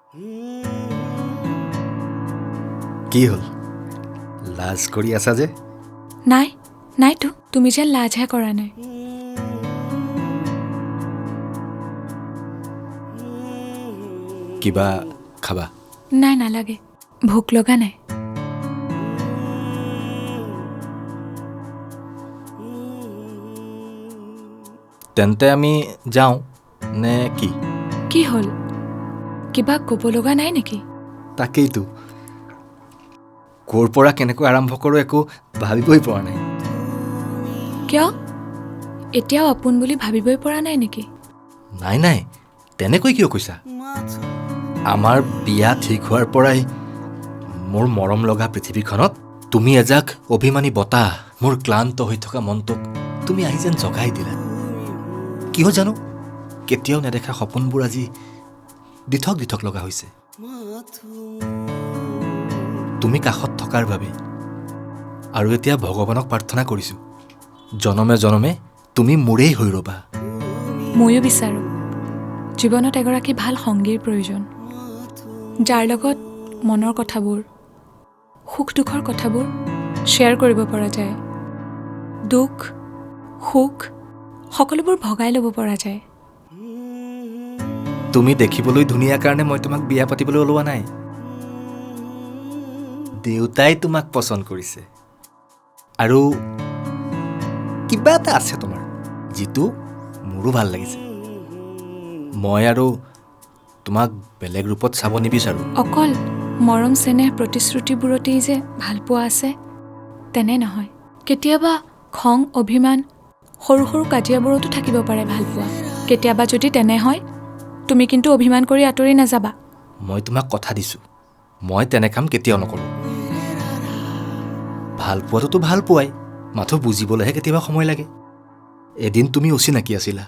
কি হ'ল লাজ কৰি আছা যে নাই নাইতো তুমি যেন লাজহে কৰা নাই কিবা খাবা নাই নালাগে ভোক লগা নাই তেন্তে আমি যাওঁ নে কি কি হ'ল কিবা ক'ব লগা নাই নেকি তাকেইতো ক'ৰ পৰা কেনেকৈ আৰম্ভ কৰোঁ একো ভাবিবই পৰা নাই কিয় এতিয়াও আপোন বুলি ভাবিবই পৰা নাই নেকি নাই নাই তেনেকৈ কিয় কৈছা আমাৰ বিয়া ঠিক হোৱাৰ পৰাই মোৰ মৰম লগা পৃথিৱীখনত তুমি এজাক অভিমানী বতাহ মোৰ ক্লান্ত হৈ থকা মনটোক তুমি আহি যেন জগাই দিলা কিয় জানো কেতিয়াও নেদেখা সপোনবোৰ আজি দিঠক দিঠক লগা হৈছে তুমি কাষত থকাৰ বাবে আৰু এতিয়া ভগৱানক প্ৰাৰ্থনা কৰিছোঁ জনমে জনমে তুমি মোৰেই হৈ ৰ'বা ময়ো বিচাৰোঁ জীৱনত এগৰাকী ভাল সংগীৰ প্ৰয়োজন যাৰ লগত মনৰ কথাবোৰ সুখ দুখৰ কথাবোৰ শ্বেয়াৰ কৰিব পৰা যায় দুখ সুখ সকলোবোৰ ভগাই ল'ব পৰা যায় তুমি দেখিবলৈ ধুনীয়া কাৰণে মই তোমাক বিয়া পাতিবলৈ ওলোৱা নাই দেউতাই তোমাক পচন্দ কৰিছে আৰু কিবা এটা আছে তোমাৰ যিটো মোৰো ভাল লাগিছে মই আৰু তোমাক বেলেগ ৰূপত চাব নিবিচাৰোঁ অকল মৰম চেনেহ প্ৰতিশ্ৰুতিবোৰতেই যে ভালপোৱা আছে তেনে নহয় কেতিয়াবা খং অভিমান সৰু সৰু কাজিয়াবোৰতো থাকিব পাৰে ভালপোৱা কেতিয়াবা যদি তেনে হয় তুমি কিন্তু অভিমান কৰি আঁতৰি নাযাবা মই তোমাক কথা দিছোঁ মই তেনে কাম কেতিয়াও নকৰোঁ ভাল পোৱাটোতো ভাল পোৱাই মাথো বুজিবলৈহে কেতিয়াবা সময় লাগে এদিন তুমি অচিনাকি আছিলা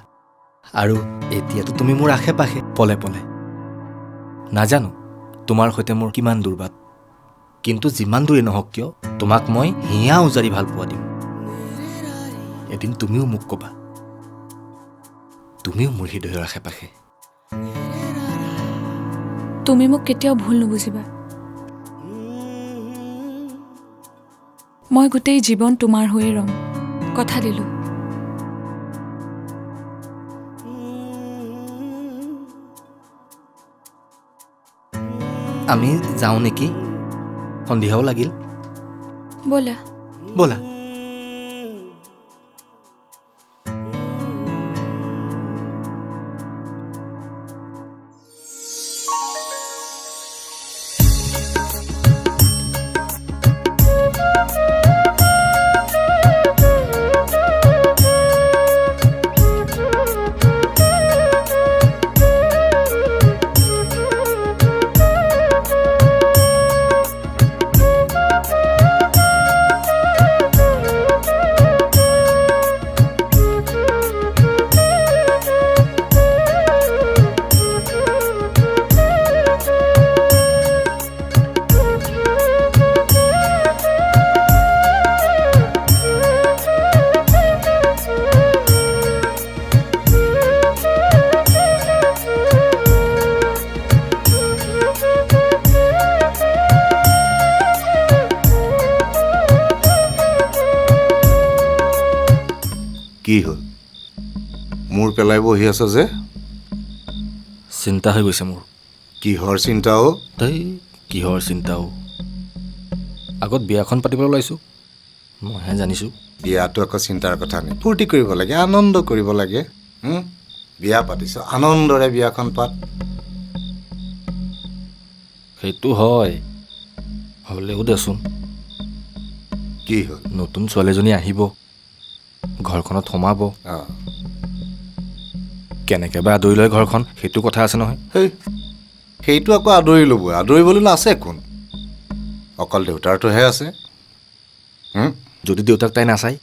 আৰু এতিয়াতো তুমি মোৰ আশে পাশে পলে পলে নাজানো তোমাৰ সৈতে মোৰ কিমান দূৰ বাট কিন্তু যিমান দূৰেই নহওক কিয় তোমাক মই হিয়া উজাৰি ভাল পোৱা দিম এদিন তুমিও মোক ক'বা তুমিও মোৰ হৃদয়ৰ আশে পাশে তুমি মোক কেতিয়াও ভুল নুবুজিবা মই গোটেই জীৱন তোমাৰ হৈয়ে ৰম কথা দিলোঁ আমি যাওঁ নেকি সন্ধিয়াও লাগিল ব'লা ব'লা কি হ'ল মোৰ পেলাই বহি আছ যে চিন্তা হৈ গৈছে মোৰ কিহৰ চিন্তা ও তই কিহৰ চিন্তা ও আগত বিয়াখন পাতিবলৈ ওলাইছোঁ মইহে জানিছোঁ বিয়াটো আকৌ চিন্তাৰ কথা নাই ফূৰ্তি কৰিব লাগে আনন্দ কৰিব লাগে বিয়া পাতিছ আনন্দৰে বিয়াখন পাত সেইটো হয় হ'লেও দেচোন কি হ'ল নতুন ছোৱালীজনী আহিব ঘৰখনত সোমাব কেনেকৈ বা আদৰি লয় ঘৰখন সেইটো কথা আছে নহয় সেইটো আকৌ আদৰি ল'ব আদৰিবলৈ আছে কোন অকল দেউতাৰটোহে আছে যদি দেউতাক তাই নাচায়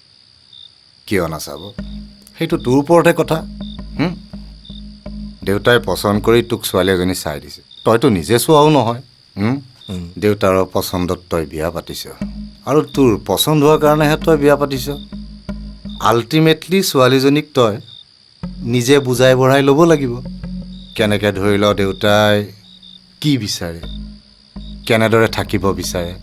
কিয় নাচাব সেইটো তোৰ ওপৰতহে কথা দেউতাই পচন্দ কৰি তোক ছোৱালী এজনী চাই দিছে তইতো নিজে চোৱাও নহয় দেউতাৰৰ পচন্দত তই বিয়া পাতিছ আৰু তোৰ পচন্দ হোৱাৰ কাৰণেহে তই বিয়া পাতিছ আল্টিমেটলি ছোৱালীজনীক তই নিজে বুজাই বঢ়াই ল'ব লাগিব কেনেকৈ ধৰি ল দেউতাই কি বিচাৰে কেনেদৰে থাকিব বিচাৰে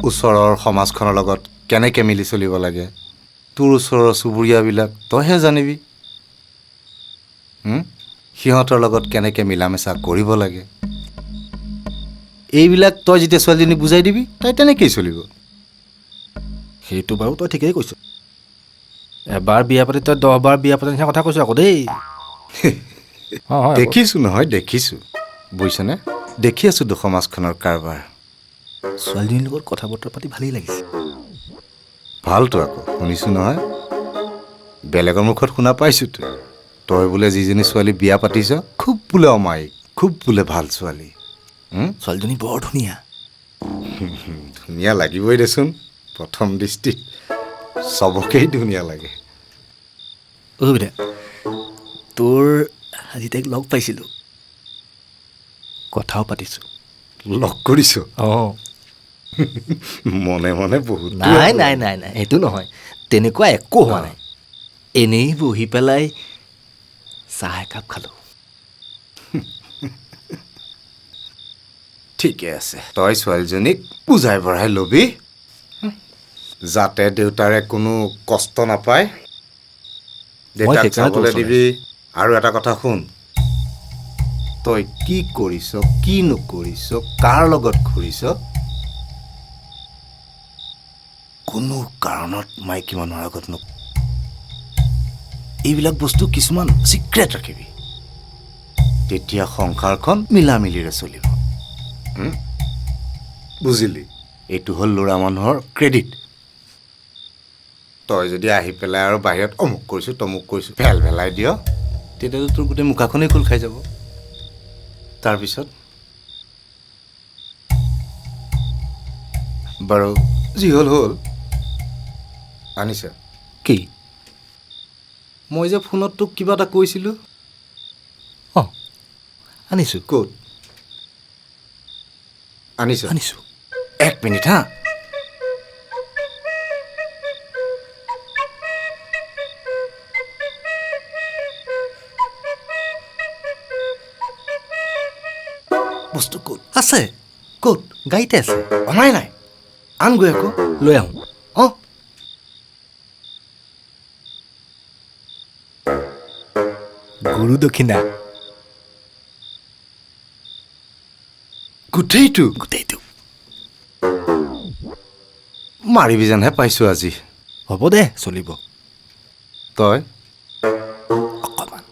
ওচৰৰ সমাজখনৰ লগত কেনেকৈ মিলি চলিব লাগে তোৰ ওচৰৰ চুবুৰীয়াবিলাক তইহে জানিবি সিহঁতৰ লগত কেনেকৈ মিলা মেচা কৰিব লাগে এইবিলাক তই যেতিয়া ছোৱালীজনী বুজাই দিবি তাই তেনেকেই চলিব সেইটো বাৰু তই ঠিকেই কৈছ এবাৰ বিয়া পাতি তই 10 বাৰ বিয়া পাতি নিচিনা কথা কৈছ আকৌ দেই দেখিছোঁ নহয় দেখিছোঁ বুজিছনে দেখি আছোঁ সমাজখনৰ কাৰবাৰ ছোৱালীজনীৰ লগত কথা বতৰা পাতি ভালেই লাগিছে ভালতো আকৌ শুনিছোঁ নহয় বেলেগৰ মুখত শুনা পাইছোঁ তই বোলে যিজনী ছোৱালী বিয়া পাতিছ খুব বোলে অমায়িক খুব বোলে ভাল ছোৱালী ছোৱালীজনী বৰ ধুনীয়া ধুনীয়া লাগিবই দেচোন প্ৰথম দৃষ্টিত চবকেই ধুনীয়া লাগে বিদা তোৰ আজি তাইক লগ পাইছিলোঁ কথাও পাতিছোঁ লগ কৰিছ অঁ মনে মনে বহুত নাই নাই নাই নাই সেইটো নহয় তেনেকুৱা একো হোৱা নাই এনেই বহি পেলাই চাহ একাপ খালোঁ ঠিকে আছে তই ছোৱালীজনীক বুজাই বঢ়াই ল'বি যাতে দেউতাৰে কোনো কষ্ট নাপায় দেউতাক চাবলৈ দিবি আৰু এটা কথা শুন তই কি কৰিছ কি নকৰিছ কাৰ লগত ঘূৰিছ কোনো কাৰণত মাইকী মানুহৰ আগত এইবিলাক বস্তু কিছুমান চিক্ৰেট ৰাখিবি তেতিয়া সংসাৰখন মিলামিলিৰে চলিব বুজিলি এইটো হ'ল ল'ৰা মানুহৰ ক্ৰেডিট তই যদি আহি পেলাই আৰু বাহিৰত অমুক কৰিছোঁ তমুক কৰিছোঁ ভেল ভেলাই দিয় তেতিয়াতো তোৰ গোটেই মুখাখনেই খোল খাই যাব তাৰপিছত বাৰু যি হ'ল হ'ল আনিছা কি মই যে ফোনত তোক কিবা এটা কৈছিলোঁ অঁ আনিছোঁ ক'ত আনিছোঁ আনিছোঁ 1 মিনিট হা বস্তু ক'ত আছে ক'ত গাড়ীতে আছে অনাই নাই আনগৈ আকৌ লৈ আহোঁ অঁ গুৰু দক্ষিণা গোটেইটো গোটেইটো মাৰিবি যেনহে পাইছোঁ আজি হ'ব দে চলিব তই অকণমান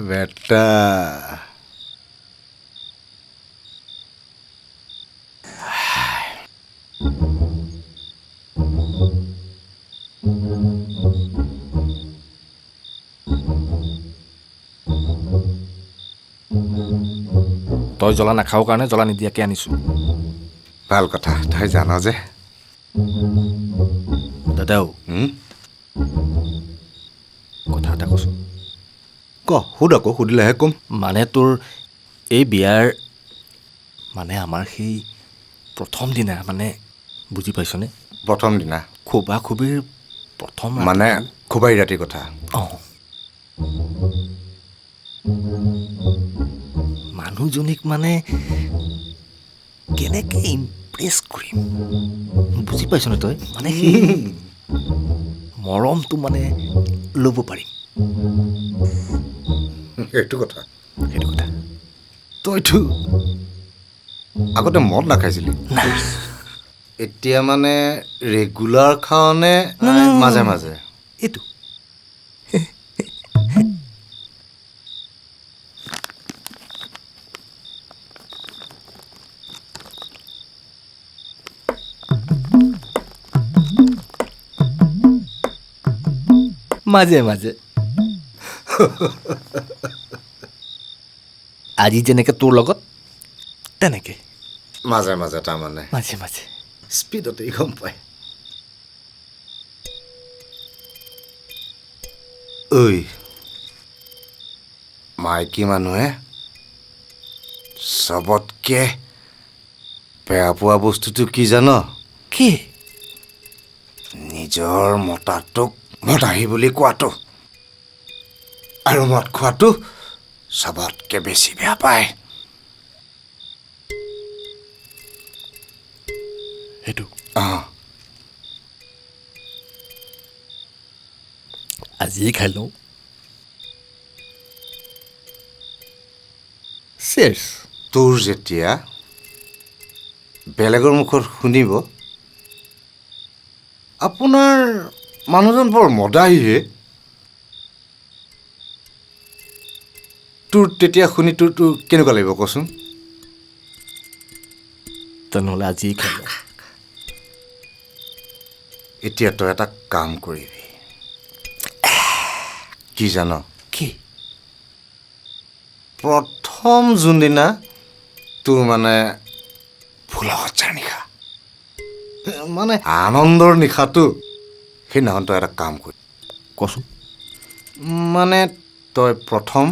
বেটা তই জ্বলা নাখাওঁ কাৰণে জ্বলা নিদিয়াকৈ আনিছোঁ ভাল কথা তই জান যে দাদাও কথা এটা কৈছোঁ ক সুধ আকৌ সুধিলেহে ক'ম মানে তোৰ এই বিয়াৰ মানে আমাৰ সেই প্ৰথম দিনা মানে বুজি পাইছনে প্ৰথম দিনা খোবা খুবিৰ প্ৰথম মানে খুবাই ৰাতিৰ কথা অঁ মানুহজনীক মানে কেনেকৈ ইমপ্ৰেছ কৰিম বুজি পাইছনে তই মানে সেই মৰমটো মানে ল'ব পাৰিম সেইটো কথা তইতো আগতে মদ নাখাইছিলি নাই এতিয়া মানে ৰেগুলাৰ খাৱনে মাজে মাজে এইটো মাজে মাজে আজি যেনেকৈ তোৰ লগত তেনেকৈ মাজে মাজে তাৰমানে মাজে মাজে স্পীডতেই গম পায় ঐ মাইকী মানুহে চবতকে বেয়া পোৱা বস্তুটো কি জান কি নিজৰ মতাটোক মদাহী বুলি কোৱাটো আৰু মদ খোৱাটো চবতকে বেছি বেয়া পায় সেইটো আজিয়ে খাই লওঁ চেয়াৰ্ছ তোৰ যেতিয়া বেলেগৰ মুখত শুনিব আপোনাৰ মানুহজন বৰ মদাহীহে তোৰ তেতিয়া শুনি তোৰ কেনেকুৱা লাগিব কচোন তেনেহ'লে আজিয়ে খাই লওঁ এতিয়া তই এটা কাম কৰিবি কি জান কি প্ৰথম যোনদিনা তোৰ মানে ফুলসজ্জাৰ নিশা মানে আনন্দৰ নিশাটো সেইদিনাখন তই এটা কাম কৰি কচোন মানে তই প্ৰথম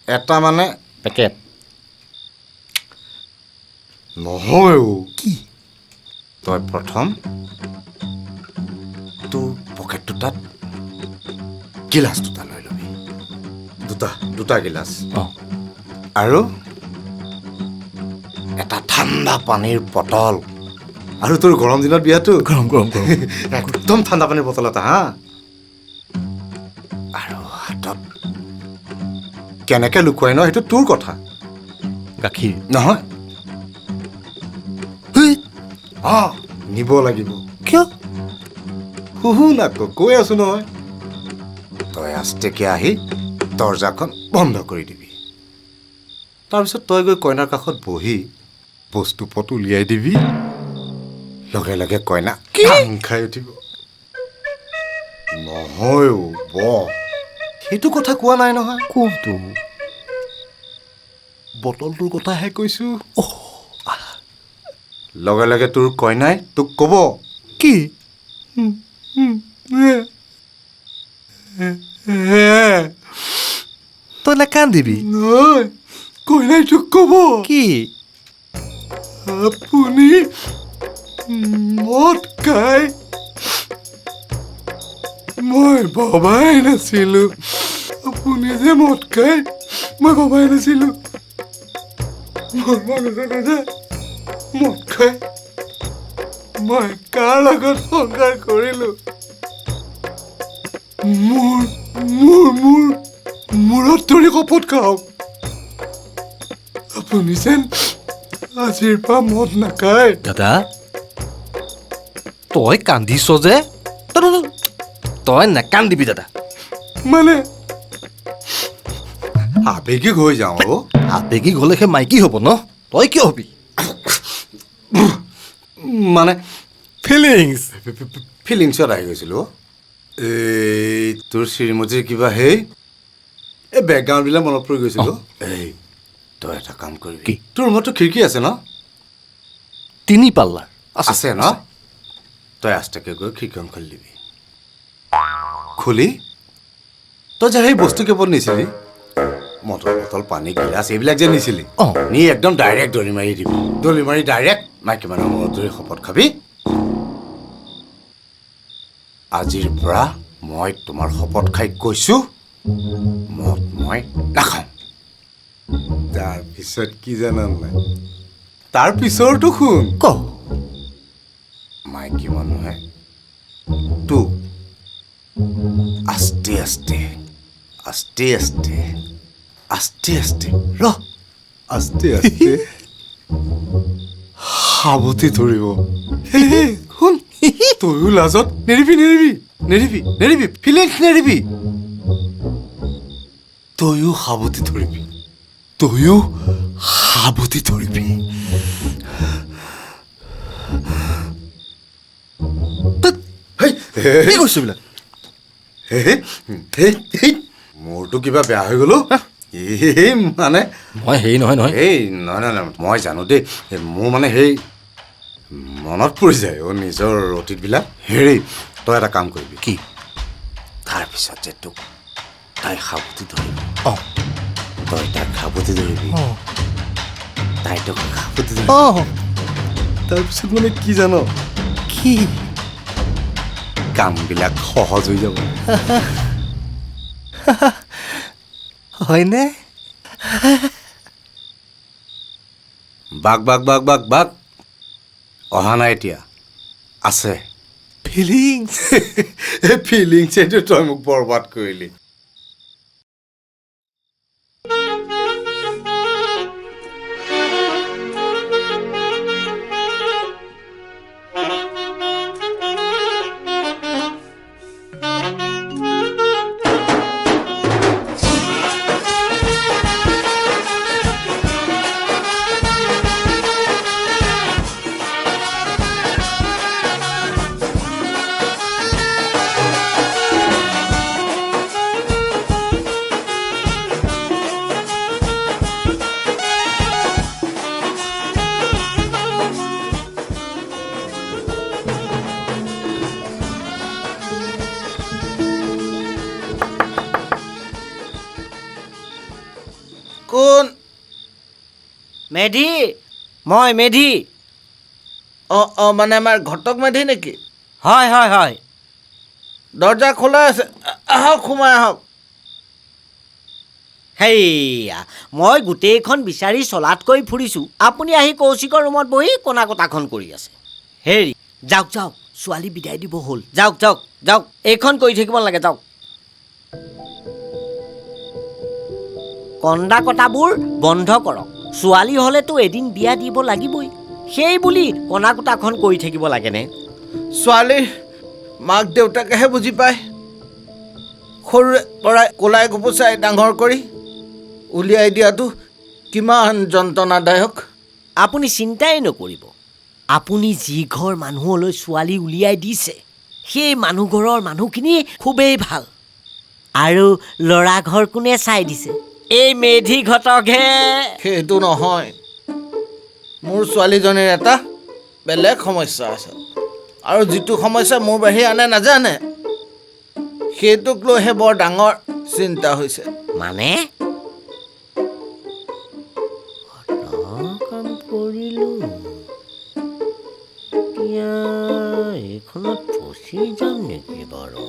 এটা মানে পেকেট নহয় কি তই প্ৰথম তোৰ পকেটটো তাত গিলাচ দুটা লৈ ল'বি দুটা গিলাচ আৰু এটা ঠাণ্ডা পানীৰ বটল আৰু তোৰ গৰম দিনত বিয়াটো গৰম একদম ঠাণ্ডা পানীৰ বটল এটা হা আৰু হাতত কেনেকৈ লুকুৱাই ন সেইটো তোৰ কথা গাখীৰ নহয় নিব লাগিব কিয় শুন আকৌ কৈ আছো নহয় তই আস্তেকে আহি দৰ্জাখন বন্ধ কৰি দিবি তাৰপিছত তই গৈ কইনাৰ কাষত বহি বস্তু পট উলিয়াই দিবি লগে লগে কইনা খাই উঠিব নহয় সেইটো কথা কোৱা নাই নহয় কোনটো বটলটোৰ কথাহে কৈছো লগে লগে তোৰ কইনাই তোক ক'ব কি তই নাকান্দিবি নহয় কইনাই তোক ক'ব কি আপুনি মদ খাই মই ভবাই নাছিলো আপুনি যে মদ খাই মই ভবাই নাছিলো মোৰ মানুহজনে যে মদ খাই মই কাৰ লগত সংসাৰ কৰিলো মূৰত ধৰি শপত খাওক আপুনি যেন আজিৰ পৰা মদ নাখায় দাদা তই কান্দিছ যে তই নাকান্দিবি দাদা মানে আবেগিক হৈ যাওঁ আবেগিক হ'লেহে মাইকী হ'ব ন তই কিয় হবি মানে ফিলিংছত আহি গৈছিলোঁ এই তোৰ শ্ৰীমতীৰ কিবা এই বেকগ্ৰাউণ্ডবিলাক মনত পৰি গৈছিলোঁ এই তই এটা কাম কৰিবি কি তোৰ ৰুমততো খিৰিকী আছে ন 3 পাল্লাৰ আছে ন তই আস্তাকে গৈ খিৰিকীখন খুলি দিবি খুলি তই যে সেই বস্তু কেৱল নিছিলি মটৰ বটল পানী গিলাচ এইবিলাক যে নিছিলি নি একদম ডাইৰেক্ট দলি মাৰি দিবি দলি মাৰি ডাইৰেক্ট মাইকী মানুহৰ মূৰত ধৰি শপত খাবি আজিৰ পৰা মই তোমাৰ শপত খাই কৈছো মদ মই নাখাওঁ তাৰপিছত কি জানা নাই তাৰ পিছৰটো শুন ক মাইকী মানুহে তোক আস্তে আস্তে আস্তে আস্তে আস্তে আস্তে আস্তে আস্তে সাৱটি ধৰিব শুন তয়ো লাজত নেৰিবি ফিলিংছ নেৰিবি তয়ো সাৱটি ধৰিবি কি কৈছো বিলাক মোৰতো কিবা বেয়া হৈ গ'লো মানে মই নহয় মই জানো দেই মোৰ মানে মনত পৰি যায় নিজৰ অতীতবিলাক তই এটা কাম কৰিবি কি তাৰপিছত যে তোক তাই সাৱটি ধৰিবি তই তাক সাৱটি ধৰিবি তাই তোক সাৱটি ধৰিবি তাৰপিছত মানে কি জান কি কামবিলাক সহজ হৈ যাব হয়নে বাক বাক বাক বাক বাক অহা নাই এতিয়া আছে ফিলিংছ ফিলিংছ এইটো তই মোক বৰবাদ কৰিলি কোন মেধি মই মেধি মানে আমাৰ ঘটক মেধি নেকি হয় হয় হয় দৰ্জা খোলা আছে আহক সোমাই আহক হেইয়া মই গোটেইখন বিচাৰি চলাতকৈ ফুৰিছোঁ আপুনি আহি কৌশিকৰ ৰুমত বহি কোনা কটাখন কৰি আছে হেৰি যাওক যাওক ছোৱালী বিদায় দিব হ'ল যাওক যাওক যাওক এইখন কৰি থাকিব নালাগে যাওক কন্দা কটাবোৰ বন্ধ কৰক ছোৱালী হ'লেতো এদিন বিয়া দিব লাগিবই সেই বুলি কণা কোটাখন কৰি থাকিব লাগেনে ছোৱালীৰ মাক দেউতাকেহে বুজি পায় সৰুৰে পৰাই কোলাই গোপচাই ডাঙৰ কৰি উলিয়াই দিয়াটো কিমান যন্ত্ৰণাদায়ক আপুনি চিন্তাই নকৰিব আপুনি যি ঘৰ মানুহলৈ ছোৱালী উলিয়াই দিছে সেই মানুহঘৰৰ মানুহখিনি খুবেই ভাল আৰু ল'ৰা ঘৰ কোনে চাই দিছে এই মেধি ঘটকহে সেইটো নহয় মোৰ ছোৱালীজনীৰ এটা বেলেগ সমস্যা আছে আৰু যিটো সমস্যা মোৰ বাহিৰে আনে নাজানে সেইটোক লৈহে বৰ ডাঙৰ চিন্তা হৈছে মানে কাম কৰিলো এতিয়া এইখনত ফচি যাম নেকি বাৰু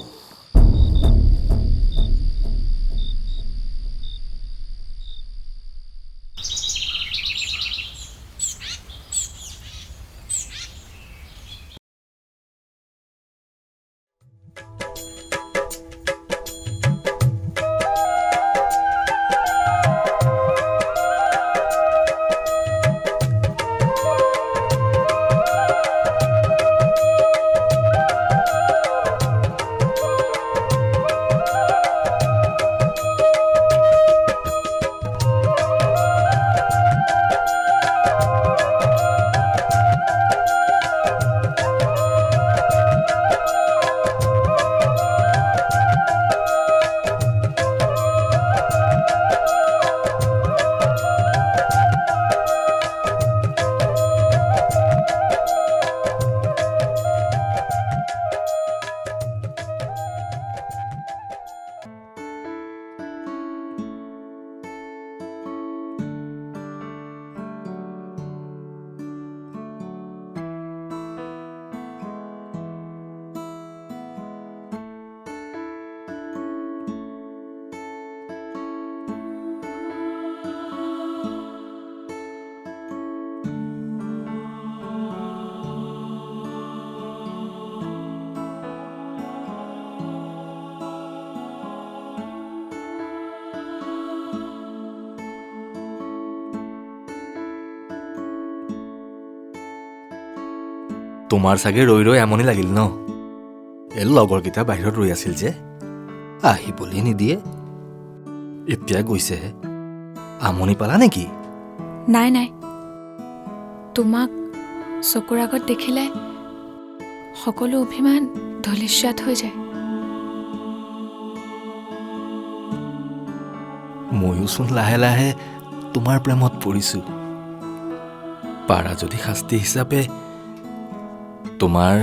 তোমাৰ চাগে ৰৈ ৰৈ আমনি লাগিল ন এই লগৰকেইটা বাহিৰত ৰৈ আছিল যে আহিবলৈ নিদিয়ে এতিয়া গৈছেহে আমনি পালা নেকি নাই নাই তোমাক চকুৰ আগত দেখিলে সকলো অভিমান ধলিষ্যাত হৈ যায় ময়োচোন লাহে লাহে তোমাৰ প্ৰেমত পৰিছো পাৰা যদি শাস্তি হিচাপে তোমাৰ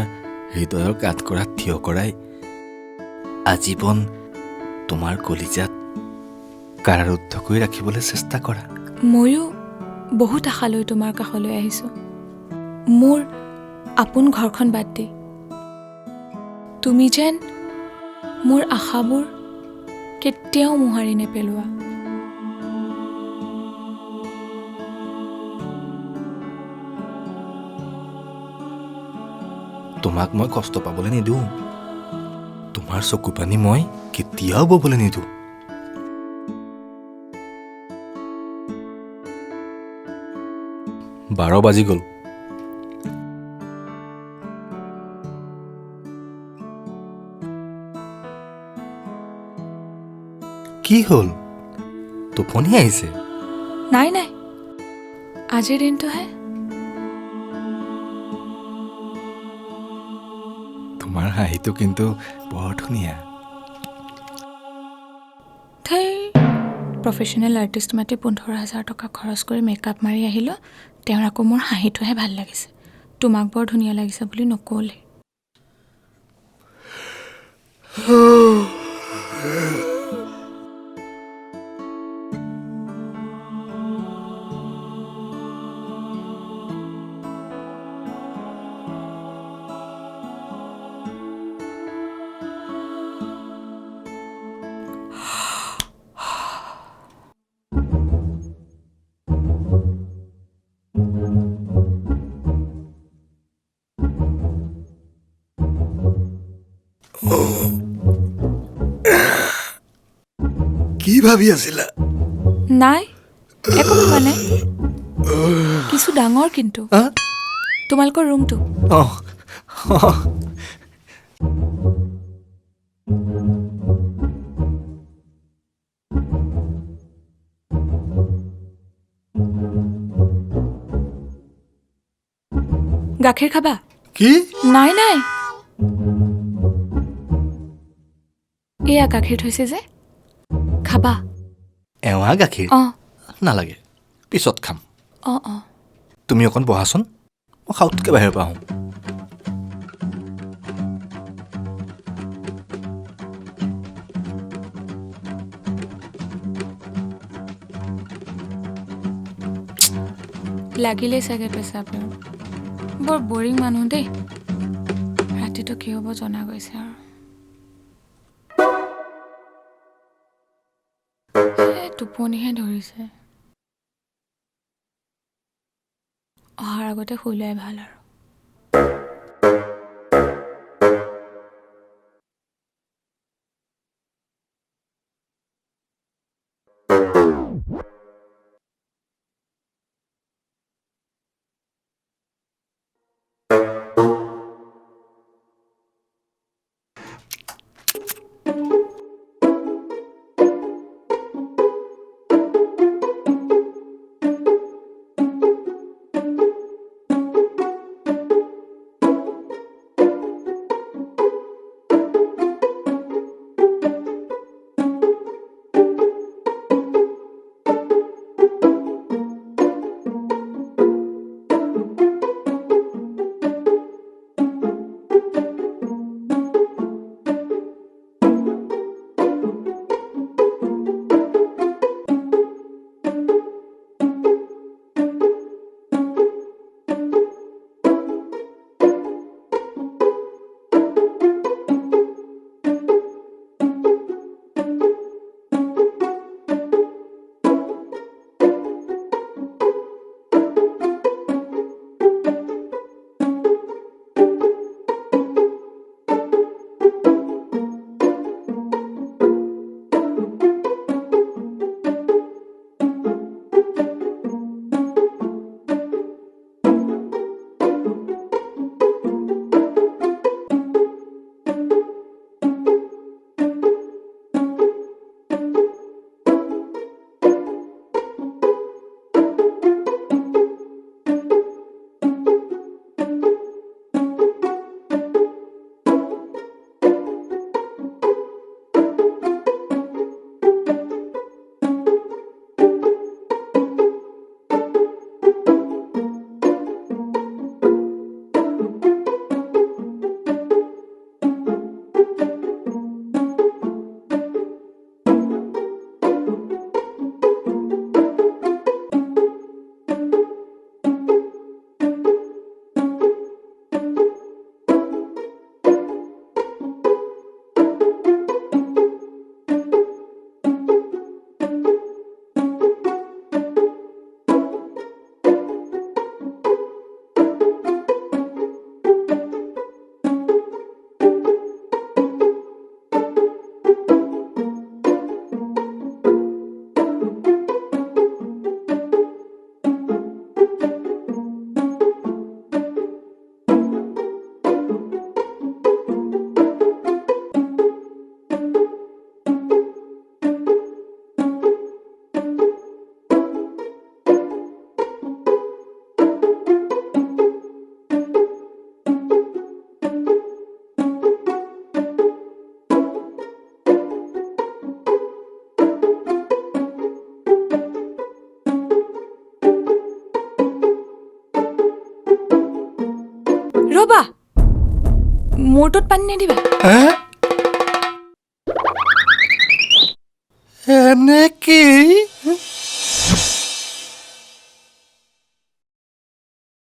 হৃদয়ৰ কাঠকৰাত থিয় কৰাই আজীৱন তোমাৰ কলিজাত কাৰাৰুদ্ধ কৰি ৰাখিবলৈ চেষ্টা কৰা ময়ো বহুত আশা লৈ তোমাৰ কাষলৈ আহিছোঁ মোৰ আপোন ঘৰখন বাদ দি তুমি যেন মোৰ আশাবোৰ কেতিয়াও মোহাৰি নেপেলোৱা তোমাক মই কষ্ট পাবলৈ নিদিওঁ তোমাৰ চকু পানী মই কেতিয়াও ববলৈ নিদিওঁ 12 বাজি গ'ল কি হ'ল টোপনি আহিছে নাই নাই আজিৰ দিনটোহে তোমাৰ হাঁহিটো কিন্তু বৰ ধুনীয়া প্ৰফেশ্যনেল আৰ্টিষ্ট মাতি 15,000 টকা খৰচ কৰি মেকআপ মাৰি আহিলোঁ তেওঁৰ আকৌ মোৰ হাঁহিটোহে ভাল লাগিছে তোমাক বৰ ধুনীয়া লাগিছে বুলি নক'লে কি ভাবি আছিলা নাই একো ভবা নাই কিছু ডাঙৰ কিন্তু তোমালোকৰ ৰুমটো গাখীৰ খাবা কি নাই নাই এয়া গাখীৰ থৈছে যে খাবা এৱা গাখীৰ অঁ নালাগে পিছত খাম অঁ অঁ তুমি অকণ বহাচোন মই খাউতকৈ বাহিৰৰ পৰা আহোঁ লাগিলেই চাগে পেচাব বৰ বৰিং মানুহ দেই ৰাতিটো কি হ'ব জনা গৈছে আৰু টোপনিহে ধৰিছে অহাৰ আগতে শুই লোৱাই ভাল আৰু ৰ'বা মূৰটোত পানী নিদিবা এনেকেই